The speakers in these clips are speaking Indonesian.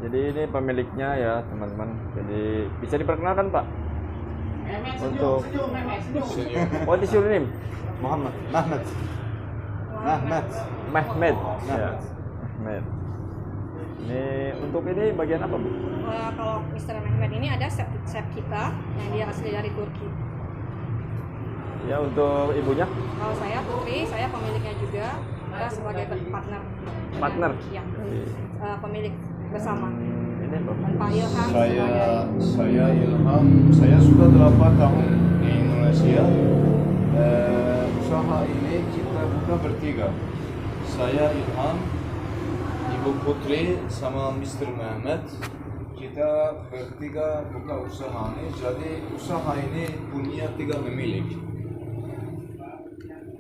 Jadi ini pemiliknya ya teman-teman. Jadi bisa diperkenalkan Pak untuk what is your name? Muhammad Mahmud Mahmud Mehmet. Ya. Mahmud. Mehmet. Ini untuk ini bagian apa Bu? Kalau Mr. Mehmet ini ada chef kita yang dia asli dari Turki. Ya untuk ibunya? Kalau saya Putri, saya pemiliknya juga. Kita sebagai partner. Partner? Ya, pemilik bersama. Ini Pak. Dan Pak Ilham Saya Ilham. Saya sudah 8 tahun di Indonesia. Usaha ini kita buka bertiga. Saya Ilham, Ibu Putri sama Mr. Mehmet. Kita bertiga buka usaha ini. Jadi usaha ini punya 3 pemilik.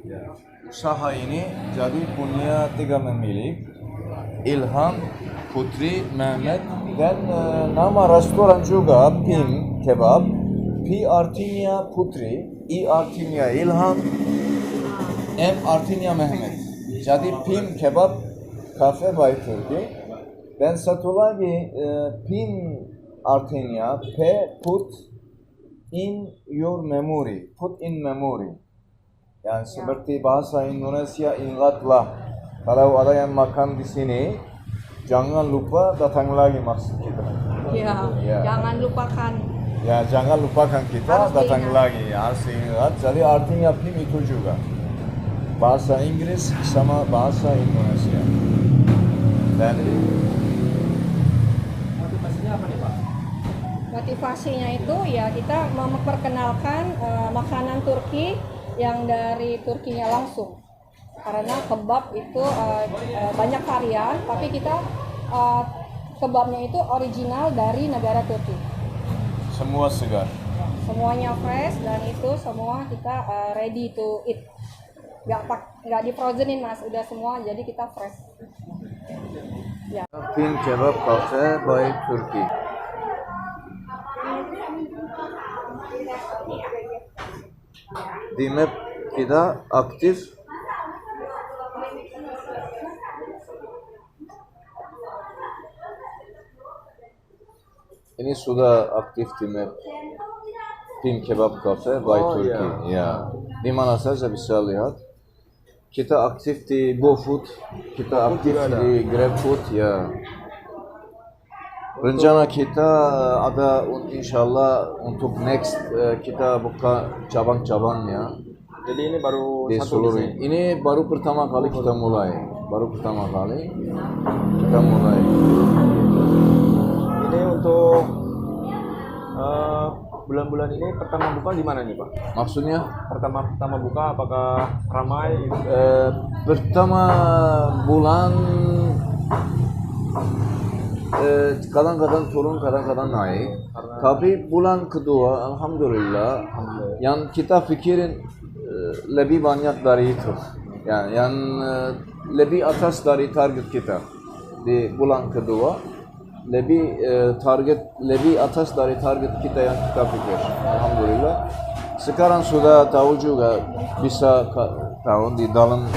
Ya. Usaha ini jadi punya 3 pemilik. Ilham, Putri, Mehmet dan nama restoran juga Pim Kebab. P artinya Putri, I artinya Ilham, M artinya Mehmet. Jadi Pim Kebab Cafe by Turkey. Dan satu lagi Pim artinya P put in your memory, put in memory. Yani seperti bahasa Indonesia ingatlah. Kalau ada yang makan di sini, jangan lupa datang lagi maksud kita. Ya, jangan lupakan. Ya, jangan lupakan kita Harus datang diingat. lagi. Harus ingat. Jadi artinya PIM itu juga. Bahasa Inggris sama bahasa Indonesia. Dan Motivasinya apa nih Pak? Motivasinya itu ya kita memperkenalkan makanan Turki yang dari Turkinya langsung. Karena kebab itu banyak varian, tapi kita kebabnya itu original dari negara Turki. semua segar. Semuanya fresh dan itu semua kita ready to eat. Nggak di frozenin mas, udah semua jadi kita fresh. Ya. PIM Kebab Cafe by Turkey. Di map kita aktif. Ini sudah aktif di map PIM Kebab Cafe by Turkey. Ya. Di mana saja bisa lihat. Kita aktif di GoFood, kita aktif di GrabFood ya. Rencana kita ada insyaallah untuk next kita buka cabang-cabangnya Jadi ini baru di satu seluruh. di sini. Ini baru pertama kali kita mulai. Kita mulai. Ini untuk bulan-bulan ini pertama buka di mana nih Pak? Maksudnya Pertama buka apakah ramai? pertama bulan kadang-kadang turun, kadang-kadang naik. Tapi bulan kedua, alhamdulillah, yang kita pikirin lebih banyak dari itu. Yani yang lebih atas dari target kita di bulan kedua. Lebih atas dari target kita yang kita pikir. Alhamdulillah. Sekarang sudah tahu juga bisa tahu di dalam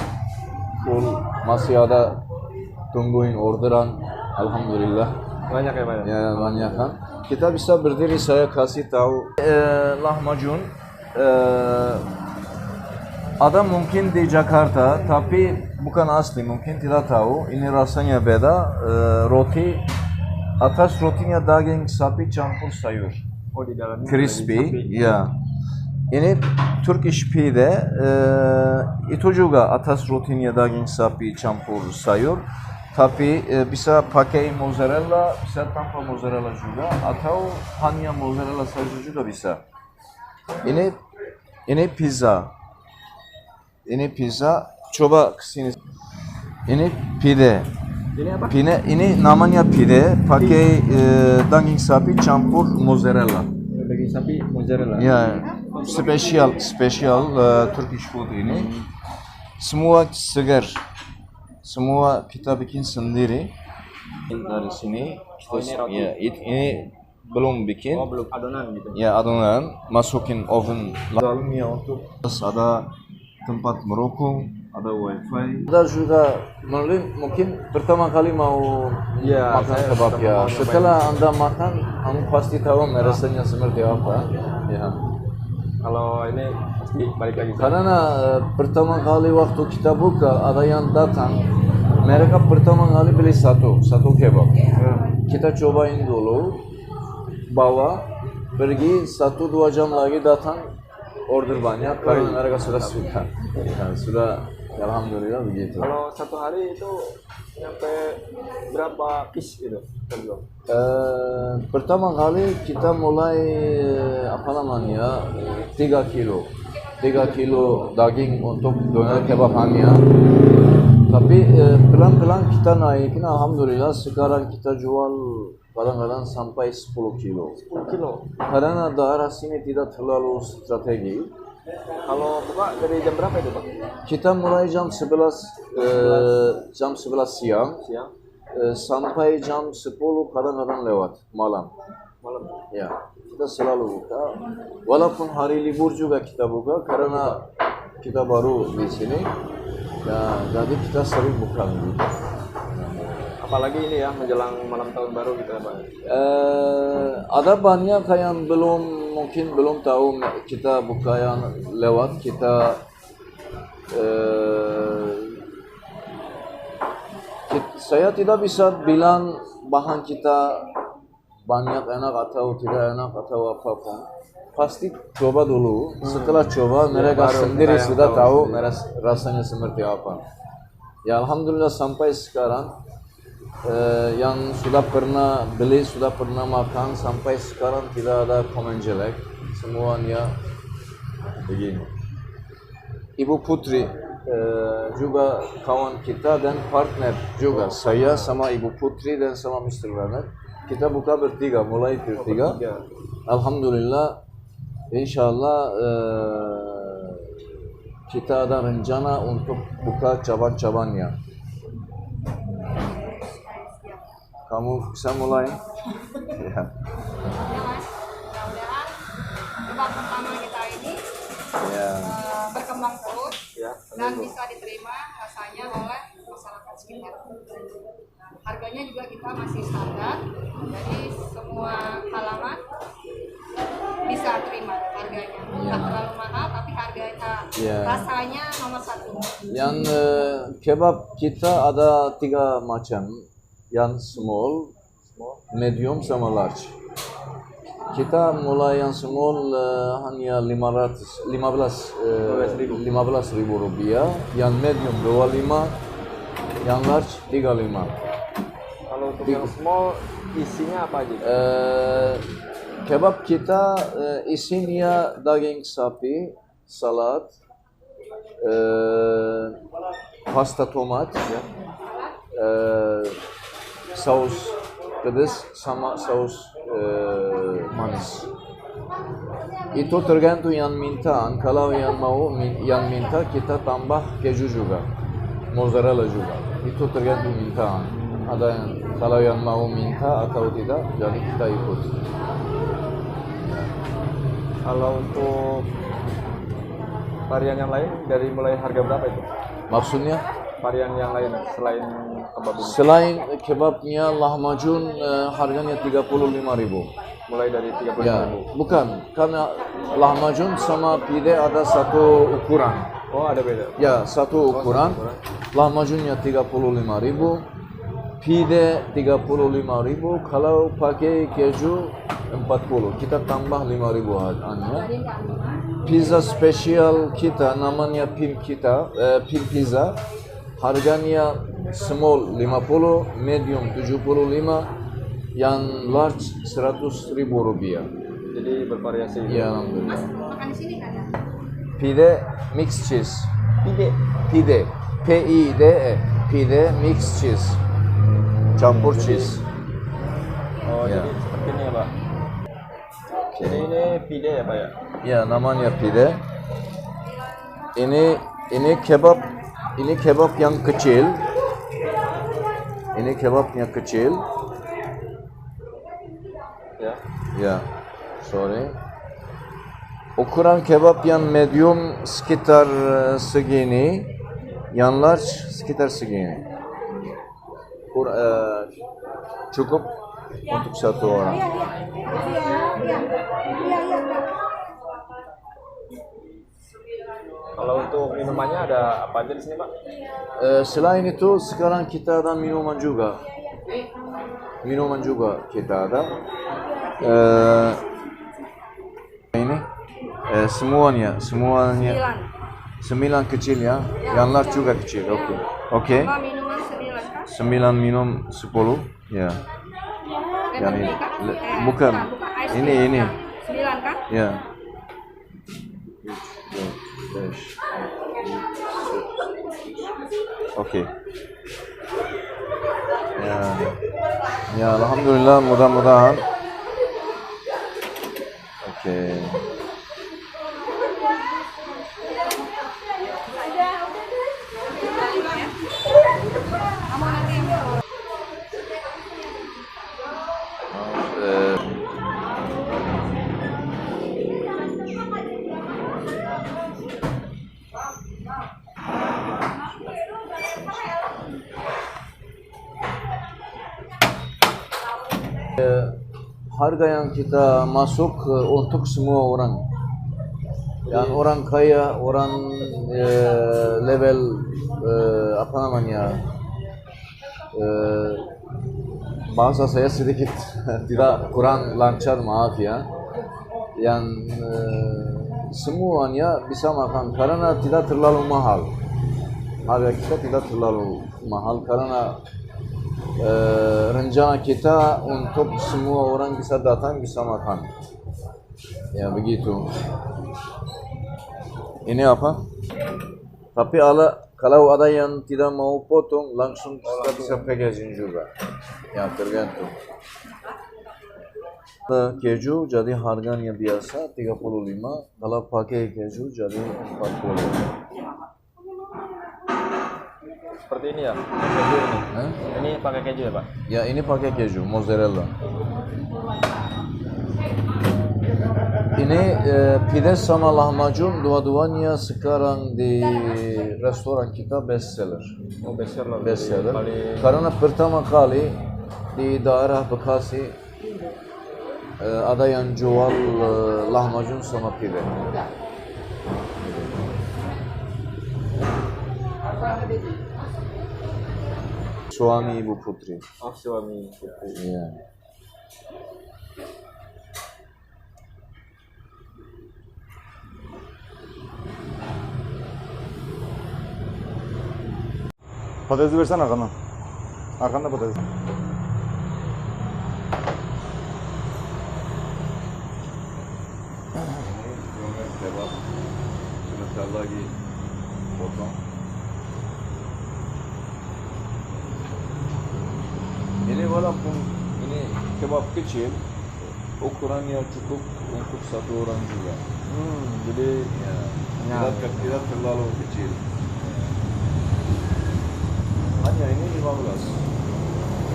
full masih ada tungguin orderan. Alhamdulillah. Banyak ya Pak? Ya banyak kan. Kita bisa berdiri saya kasih tahu lahmacun ada mungkin di Jakarta tapi bukan asli mungkin tidak tahu. Ini rasanya beda. Roti atas rotinya daging sapi campur sayur. Oh di dalamnya Crispy. sapi. Ya. Ini Turkish pide itu juga atas rotinya daging sapi campur sayur. Tapi bisa pakai mozzarella, bisa tanpa mozzarella juga atau hanya mozzarella saja juga bisa. Ini pizza. Ini pizza. Coba kesini. Ini pide. Ini apa? Ini namanya pide, pakai daging sapi campur mozzarella. Daging sapi mozzarella. Ya, spesial Turkish food ini. Semua segar. Semua kita bikin sendiri. Dari sini. Ini belum bikin. Oh belum adonan gitu. Ya adonan, masukin oven. Dalamnya untuk ada tempat merokok. ada wifi. Ada juga mungkin pertama kali mau Iya, makan saya kebab pertama ya. mau nyobain. Setelah Anda makan, kamu pasti tahu rasanya seperti apa. Ya. Kalau ini pasti balik lagi. Karena pertama kali waktu kita buka ada yang datang, mereka pertama kali beli satu kebab. Kita cobain dulu, bawa, pergi 1-2 jam lagi datang order banyak karena mereka sudah suka. Ya, sudah, alhamdulillah begitu. Kalau satu hari itu nyampe berapa piece gitu terjual? Pertama kali kita mulai apa namanya 3 kilo 3 kilo daging untuk doner kebab hanya, tapi pelan-pelan kita naikin, alhamdulillah sekarang kita jual kadang-kadang sampai 10 kilo 10 kilo. karena daerah sini tidak terlalu strategi. Kalau buka dari jam berapa itu Pak? Kita mulai jam 11 siang Siang, sampai jam 10 kadang-kadang lewat malam. malam. Ya, kita selalu buka. Walaupun hari libur juga kita buka karena kita baru di sini. Ya, jadi kita sering buka gitu. Apalagi ini ya menjelang malam tahun baru gitu ya Pak. Ada banyak yang mungkin belum tahu kita buka yang lewat kita. Saya tidak bisa bilang bahan kita banyak enak atau tidak enak atau apapun. Pasti coba dulu. Setelah coba mereka baru sendiri kita yang sudah tahu tahu rasanya seperti apa. Ya alhamdulillah sampai sekarang yang sudah pernah beli, sudah pernah makan sampai sekarang tidak ada komen jelek. Semuanya begini. Ibu Putri juga kawan kita dan partner juga. Saya sama Ibu Putri dan sama Mr. Bernard. Kita buka bertiga, mulai bertiga. Alhamdulillah, insyaallah kita ada rencana untuk buka cabang-cabangnya. Kamu bisa mulai? Ya. Mas, mudah-mudahan kebab pertama kita ini Ya. berkembang terus Ya, dan bisa diterima rasanya oleh masyarakat sekitar. Harganya juga kita masih standar, jadi semua kalangan bisa terima harganya. Nggak terlalu mahal, tapi harganya rasanya nomor 1. Yang kebab kita ada 3 macam, yang small, medium sama large. Kita mulai yang small hanya 15.000 rupiah, yang medium 25, yang large 35. kalau untuk yang small isinya apa aja? Kebab kita isinya daging sapi, salad, pasta tomat, ya, saus pedas sama saus manis. Itu tergantung yang minta. Kalau yang mau yang minta kita tambah keju juga, mozzarella juga. Itu tergantung minta. Ada yang kalau yang mau minta atau tidak, jadi kita ikut. Kalau untuk varian yang lain dari mulai harga berapa itu? Maksudnya? Varian yang lain selain kebab ini? Selain kebabnya lahmacun harganya 35.000. Mulai dari 35.000. Ya, bukan, karena lahmacun sama pide ada satu ukuran. Oh, ada beda. Ya, satu ukuran. Lahmacunnya 35.000, pide 35.000. Kalau pakai keju 40. Kita tambah 5.000 hanya. Pizza spesial kita namanya pim pizza. Harganya small 50, medium 75, yang large 100.000 rupiah. Jadi bervariasi. Ya, alhamdulillah. Makan di sini nggak ada? Pide mixed cheese. Pide. P-I-D-E. Pide mixed cheese. Campur cheese. Oh, Ya. jadi seperti ini ya, Pak. Jadi ini pide ya, Pak ya? Ya, namanya pide. Ini kebab. Ini kebab yang kecil. Ini kebabnya kecil. Ya. Ya, sorry. Ukuran kebab yang medium sekitar segini. Yanlar sekitar segini. Cukup untuk satu orang. Iya, iya. Iya, iya, Kak. Kalau untuk minumannya ada apa aja di sini, Pak? Selain itu sekarang kita ada minuman juga. Minuman juga kita ada. Ini semuanya 9 kecil ya. Yanlar juga kecil. Oke. Oke. Apa minuman 9, Kak? 9 minum 10 ya. Yang ini. Bukan. Ini. 9, Kak? Ya. Oke. Ya. Ya, alhamdulillah mudah-mudahan. Oke. Harga yang kita masuk untuk semua orang. Yang orang kaya, orang level apa namanya? Bahasa saya sedikit tidak kurang lancar, maaf ya. Yang semuanya bisa makan karena tidak terlalu mahal. Harga kita tidak terlalu mahal karena rencana kita untuk semua orang bisa datang, bisa makan. Ya begitu. Ini apa? Tapi kalau ada yang tidak mau potong, langsung kita bisa packaging juga. Ya tergantung. Keju jadi harganya biasa 35, kalau pakai keju jadi 40. Seperti ini ya, keju ini. Ini pakai keju ya, Pak? Ya ini pakai keju, mozzarella. Ini pide sama lahmacun dua-duanya sekarang di restoran kita best seller. Oh, bestseller. Best seller. Paling- Karena pertama kali di daerah Bekasi ada yang jual lahmacun sama pide. Suami Ibu Putri. Oh, suami. Iya. Patatesi versene arkandan. Arkanda patates. Kebab. Sebentar lagi potong. Ini walaupun ini kebab kecil, ukurannya cukup untuk satu orang juga. Jadi Ya, tidak terlalu kecil. Hanya ini 15.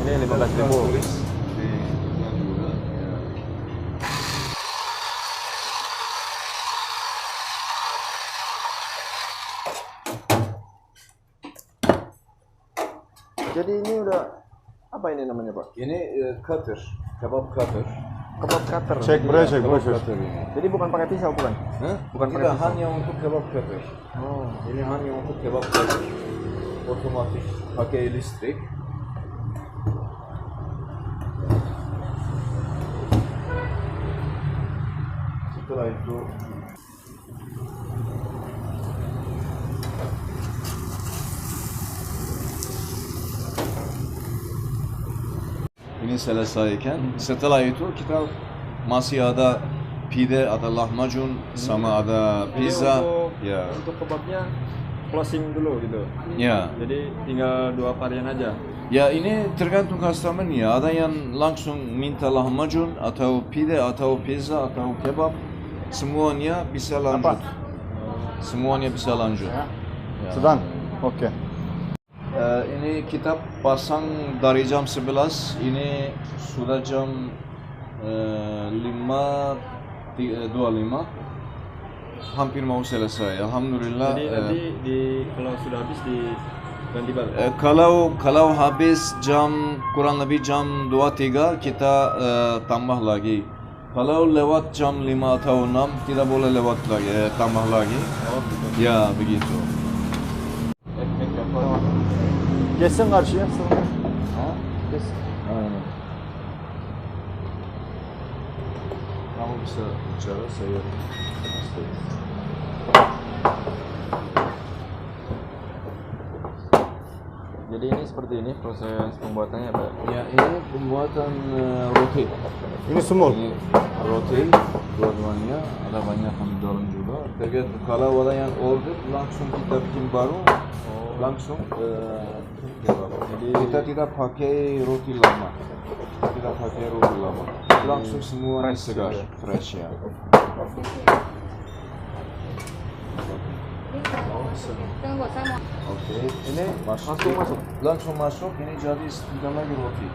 ini 15.000. Tulis di depan juga. Ya. Jadi ini udah apa ini namanya, Pak? Ini cutter, kebab cutter. Kebab cutter. Çek buraya çek, Kebab boş ver. cutter ini. Jadi bukan pakai pisau, bukan? Hah? Bukan pakai Tidak, pisau. hanya untuk kebab cutter. Oh. Ini hanya untuk kebab cutter. Otomatik, pakai listrik. Setelah itu ini selesaikan, setelah itu kita masih ada pide, ada lahmacun, sama ada Ini pizza. untuk, untuk kebabnya closing dulu gitu. Ya. Jadi tinggal 2 varian aja. Ya ini tergantung customer ya. Ada yang langsung minta lahmacun atau pide atau pizza atau kebab. Semuanya bisa lanjut. Semuanya bisa lanjut. Ya. Sudan. Oke. Ini kita pasang dari jam 11. Ini sudah jam 5.25. hampir mau selesai. Alhamdulillah. Jadi nanti kalau sudah habis diganti balik. Kalau habis kurang lebih jam 2-3 kita tambah lagi. Kalau lewat jam 5 atau 6 tidak boleh lewat lagi, tambah lagi. Oh, gitu. Ya begitu. Ekmek apa? Geçsen karşıya. Sonra. Ha? Geç. Aynen. Kamu bisa bicara, saya stay. Jadi ini seperti ini proses pembuatannya Pak. Ya ini pembuatan roti. Ini small. Ini roti dua-duanya, ada banyak yang di dalam juga. Tapi kalau ada yang order langsung kita bikin baru, langsung jadi kita tidak pakai roti lama. Tidak pakai roti lama. Langsung semua segar, fresh ya. Tunggu, saya mau. Oke, Ini langsung masuk. Langsung masuk. Ini jadi sebentar lagi roti.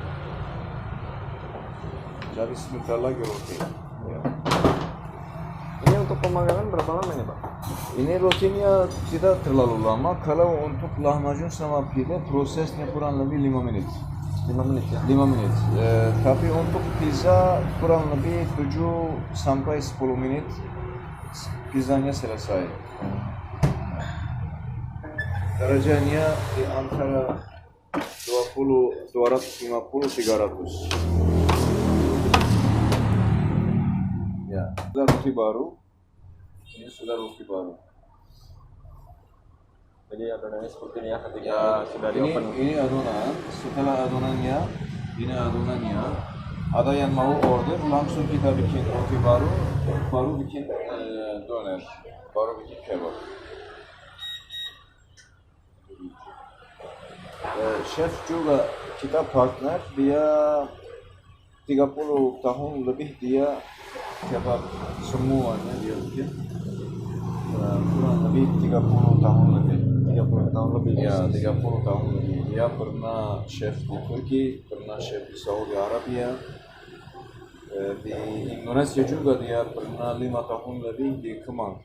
Jadi sebentar lagi roti. Ya. Ini untuk pemanggangan berapa lama ini Pak? Ini rotinya tidak terlalu lama. Kalau untuk lahmacun sama pide prosesnya kurang lebih 5 menit. 5 menit ya. 5 menit. Tapi untuk pizza kurang lebih 7 sampai 10 menit pizzanya selesai. Derecenya di antara 250 300. Ya, sudah roti baru. Ini sudah roti baru. Jadi adonannya seperti ini ya ketika Ya, sudah di oven. ini adonan. Setelah adonannya, ini adonannya. Ada yang mau order, langsung kita bikin roti baru bikin doner, baru bikin kebab. Chef juga kita partner, dia 30 tahun lebih dia kebab semuanya dia bikin. Kurang lebih 30 tahun lebih. 30 tahun lebih. Ya, 30 tahun lebih. Dia pernah chef di Turki, pernah chef di Saudi Arabia. Di Indonesia juga dia pernah 5 tahun lebih di Kemang.